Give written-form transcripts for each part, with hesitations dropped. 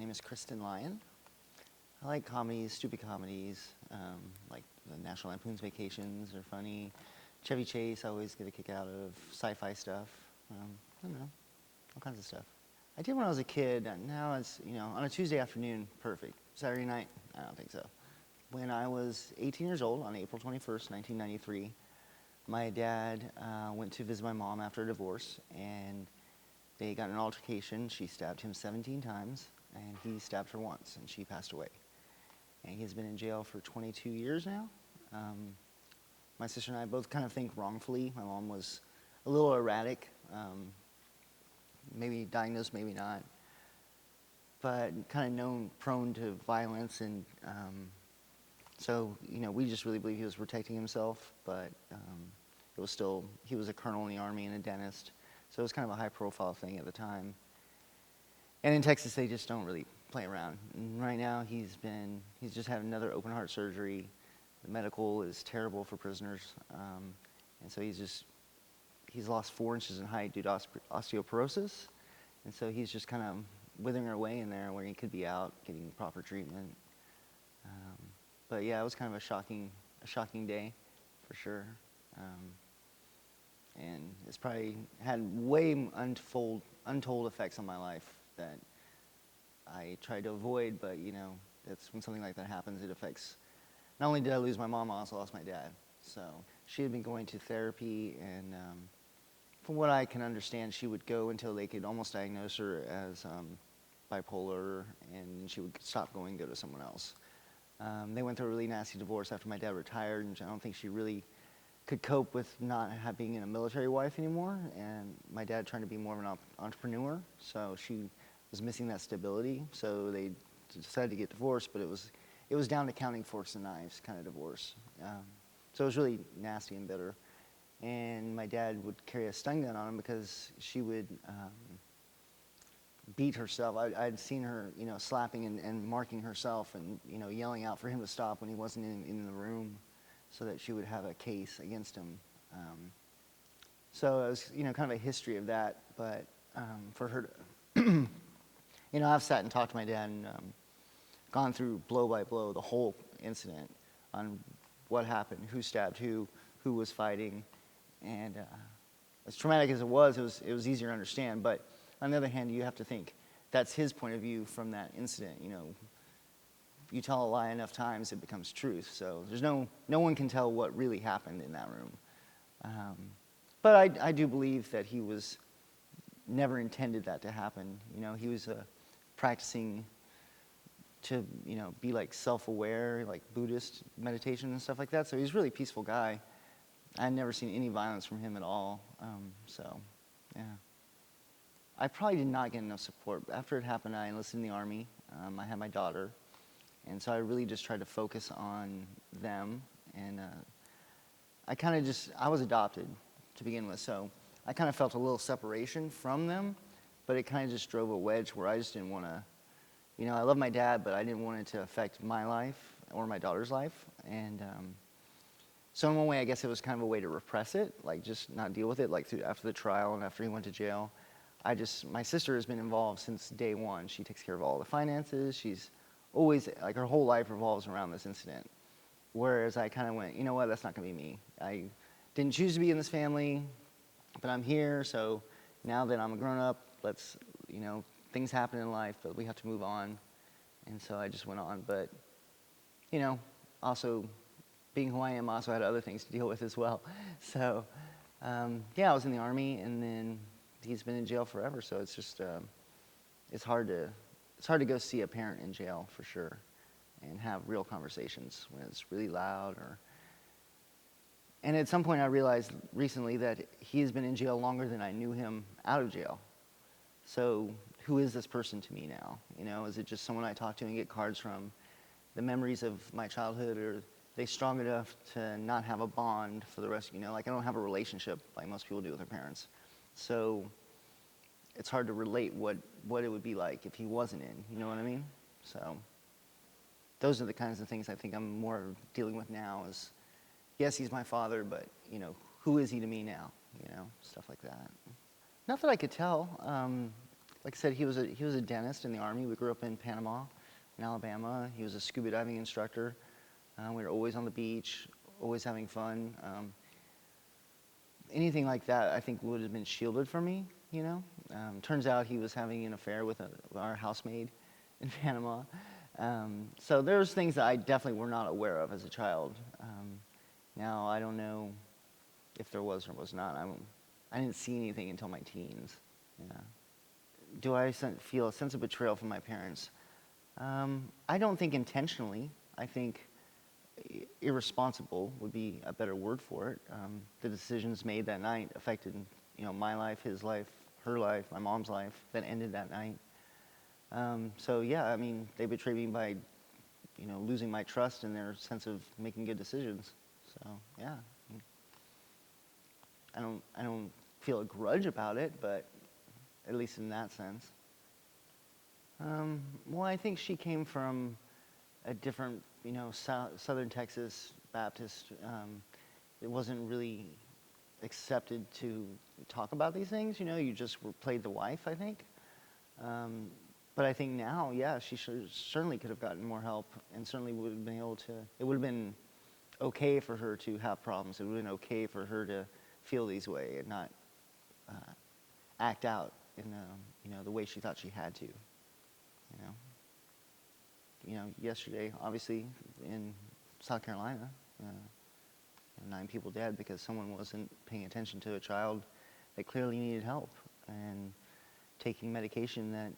name is Kristen. I like comedies, stupid comedies, like the National Lampoon's Vacations are funny. Chevy Chase, I always get a kick out of. Sci-fi stuff. I don't know, all kinds of stuff. I did when I was a kid. Now it's, on a Tuesday afternoon, perfect. Saturday night, I don't think so. When I was 18 years old, on April 21st, 1993, my dad went to visit my mom after a divorce, and they got in an altercation. She stabbed him 17 times, and he stabbed her once, and she passed away. And he's been in jail for 22 years now. My sister and I both kind of think wrongfully. My mom was a little erratic, maybe diagnosed, maybe not, but kind of known prone to violence, and so we just really believe he was protecting himself, but it was still, he was a colonel in the Army and a dentist, so it was kind of a high-profile thing at the time. And in Texas, they just don't really play around. And right now, he's just had another open-heart surgery. The medical is terrible for prisoners, and so he's lost 4 inches in height due to osteoporosis, and so he's just kind of withering away in there where he could be out getting proper treatment. But yeah, it was kind of a shocking day, for sure. And it's probably had way untold effects on my life that I tried to avoid, but that's when something like that happens, it affects. Not only did I lose my mom, I also lost my dad. So she had been going to therapy, and from what I can understand, she would go until they could almost diagnose her as bipolar, and she would stop going and go to someone else. They went through a really nasty divorce after my dad retired, and I don't think she really could cope with not being a military wife anymore, and my dad trying to be more of an entrepreneur, so she was missing that stability, so they decided to get divorced, but it was down to counting forks and knives kind of divorce. So it was really nasty and bitter. And my dad would carry a stun gun on him because she would beat herself. I'd seen her, slapping and marking herself and, yelling out for him to stop when he wasn't in the room so that she would have a case against him. So it was, kind of a history of that. But for her to, I've sat and talked to my dad and gone through blow by blow the whole incident on what happened, who stabbed who was fighting. And as traumatic as it was easier to understand. But on the other hand, you have to think that's his point of view from that incident. You tell a lie enough times, it becomes truth. So there's no one can tell what really happened in that room. But I do believe that he was never intended that to happen. He was practicing to be like self-aware, like Buddhist meditation and stuff like that. So he's a really peaceful guy. I'd never seen any violence from him at all. So, yeah. I probably did not get enough support. After it happened, I enlisted in the Army. I had my daughter. And so I really just tried to focus on them. And I was adopted to begin with. So I kind of felt a little separation from them. But it kind of just drove a wedge where I just didn't want to, I love my dad, but I didn't want it to affect my life or my daughter's life. And so in one way, I guess it was kind of a way to repress it, like just not deal with it, like after the trial and after he went to jail. My sister has been involved since day one. She takes care of all the finances. She's always, like her whole life revolves around this incident. Whereas I kind of went, you know what, that's not going to be me. I didn't choose to be in this family, but I'm here, so now that I'm a grown-up, let's, things happen in life, but we have to move on. And so I just went on. But, also being who I am, I also had other things to deal with as well. So, I was in the Army, and then he's been in jail forever. So it's just, it's hard to go see a parent in jail for sure, and have real conversations when it's really loud. And at some point, I realized recently that he has been in jail longer than I knew him out of jail. So who is this person to me now? Is it just someone I talk to and get cards from? The memories of my childhood, or they strong enough to not have a bond for the rest, like I don't have a relationship like most people do with their parents. So it's hard to relate what it would be like if he wasn't in, you know what I mean? So those are the kinds of things I think I'm more dealing with now is, yes, he's my father, but, who is he to me now? Stuff like that. Not that I could tell. like I said, he was a dentist in the Army. We grew up in Panama, in Alabama. He was a scuba diving instructor. We were always on the beach, always having fun. Anything like that, I think, would have been shielded from me, you know? Turns out he was having an affair with our housemaid in Panama. So there's things that I definitely were not aware of as a child. Now, I don't know if there was or was not. I didn't see anything until my teens. Yeah. Do I feel a sense of betrayal from my parents? I don't think intentionally. I think irresponsible would be a better word for it. The decisions made that night affected, my life, his life, her life, my mom's life that ended that night. So yeah, I mean, they betrayed me by, losing my trust and their sense of making good decisions. So yeah, I don't feel a grudge about it, but at least in that sense. Well, I think she came from a different, Southern Texas Baptist. It wasn't really accepted to talk about these things. You just played the wife, I think. But I think now, yeah, she certainly could have gotten more help, and certainly would have been able to. It would have been okay for her to have problems. It would have been okay for her to feel these way and not act out in the way she thought she had to. Yesterday, obviously, in South Carolina, 9 people dead because someone wasn't paying attention to a child that clearly needed help and taking medication that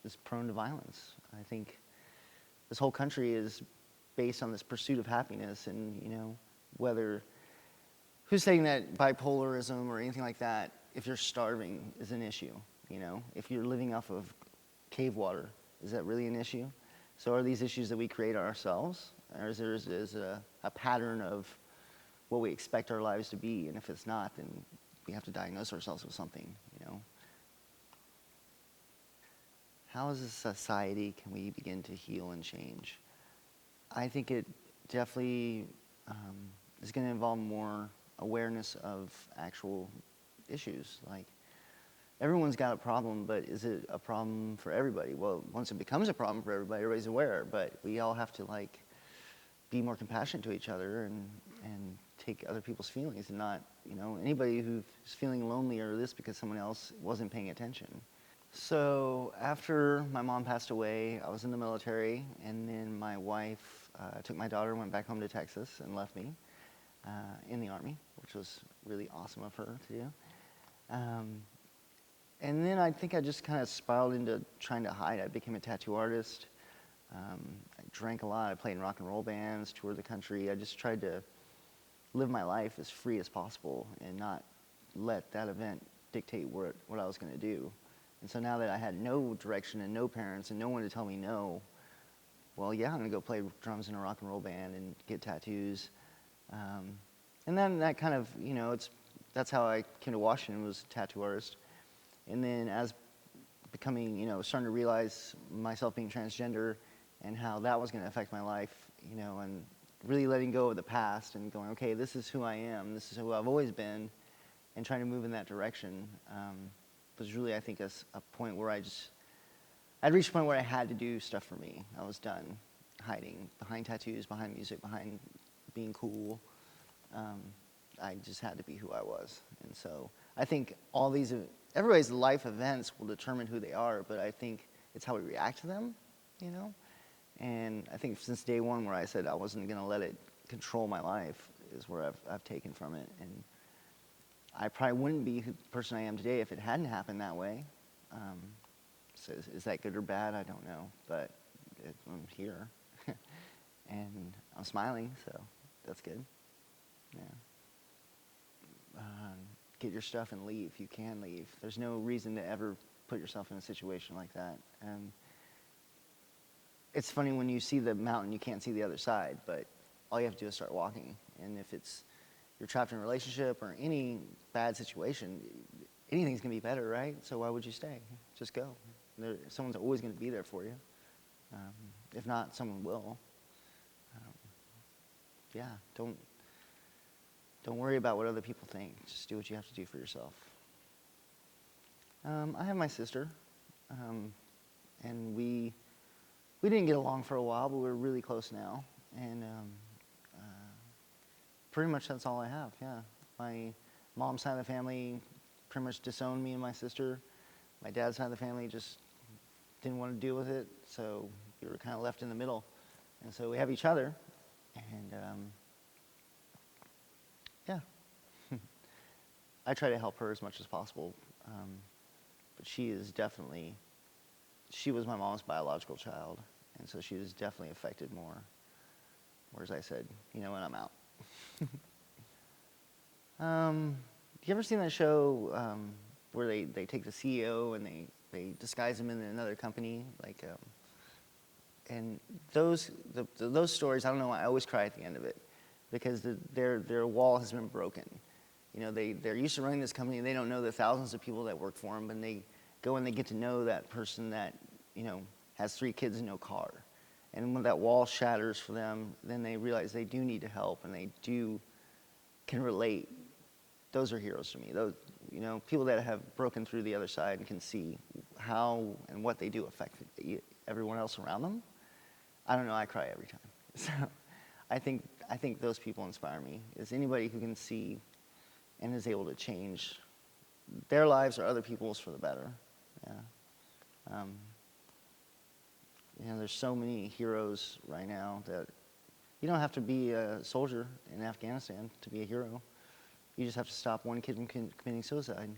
is prone to violence. I think this whole country is based on this pursuit of happiness, and who's saying that bipolarism or anything like that, if you're starving, is an issue? If you're living off of cave water, is that really an issue? So are these issues that we create ourselves, or is there a pattern of what we expect our lives to be? And if it's not, then we have to diagnose ourselves with something. How as a society can we begin to heal and change? I think it definitely is going to involve more awareness of actual issues. Like, everyone's got a problem, but is it a problem for everybody? Well, once it becomes a problem for everybody, everybody's aware, but we all have to be more compassionate to each other and take other people's feelings, and not, anybody who's feeling lonely or this because someone else wasn't paying attention. So after my mom passed away, I was in the military, and then my wife took my daughter, went back home to Texas, and left me in the Army, which was really awesome of her to do. And then I think I just kind of spiraled into trying to hide. I became a tattoo artist. I drank a lot. I played in rock and roll bands, toured the country. I just tried to live my life as free as possible and not let that event dictate what I was going to do. And so now that I had no direction and no parents and no one to tell me no, well, yeah, I'm going to go play drums in a rock and roll band and get tattoos. And then that kind of, that's how I came to Washington, was a tattoo artist. And then as becoming, starting to realize myself being transgender and how that was going to affect my life, and really letting go of the past and going, okay, this is who I am, this is who I've always been, and trying to move in that direction was really, I think, a point where I'd reached a point where I had to do stuff for me. I was done hiding behind tattoos, behind music, behind being cool. I just had to be who I was. And so I think everybody's life events will determine who they are, but I think it's how we react to them, And I think since day one, where I said I wasn't going to let it control my life, is where I've taken from it. And I probably wouldn't be the person I am today if it hadn't happened that way. So is that good or bad? I don't know, but I'm here, and I'm smiling, so that's good. Yeah. Get your stuff and leave. You can leave. There's no reason to ever put yourself in a situation like that. It's funny when you see the mountain, you can't see the other side, but all you have to do is start walking. And if you're trapped in a relationship or any bad situation, anything's going to be better, right? So why would you stay? Just go. Someone's always going to be there for you. If not, someone will. Yeah, don't worry about what other people think. Just do what you have to do for yourself. I have my sister. And we didn't get along for a while, but we're really close now. And pretty much that's all I have, yeah. My mom's side of the family pretty much disowned me and my sister. My dad's side of the family just didn't want to deal with it, so we were kind of left in the middle. And so we have each other, and yeah. I try to help her as much as possible, but she was my mom's biological child, and so she was definitely affected more. Whereas I said, you know what, I'm out. You ever seen that show where they take the CEO and they disguise him in another company? Like, and those stories, I don't know why, I always cry at the end of it, because their wall has been broken. You know, they're used to running this company, and they don't know the thousands of people that work for them, and they go and they get to know that person that, you know, has 3 kids and no car. And when that wall shatters for them, then they realize they do need to help, and they can relate. Those are heroes to me. Those, you know, people that have broken through the other side and can see how and what they do affect everyone else around them. I don't know, I cry every time. So I think those people inspire me. Is anybody who can see and is able to change their lives or other people's for the better. Yeah. You know, there's so many heroes right now that you don't have to be a soldier in Afghanistan to be a hero. You just have to stop one kid from committing suicide,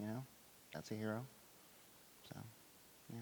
you know? That's a hero. So, yeah.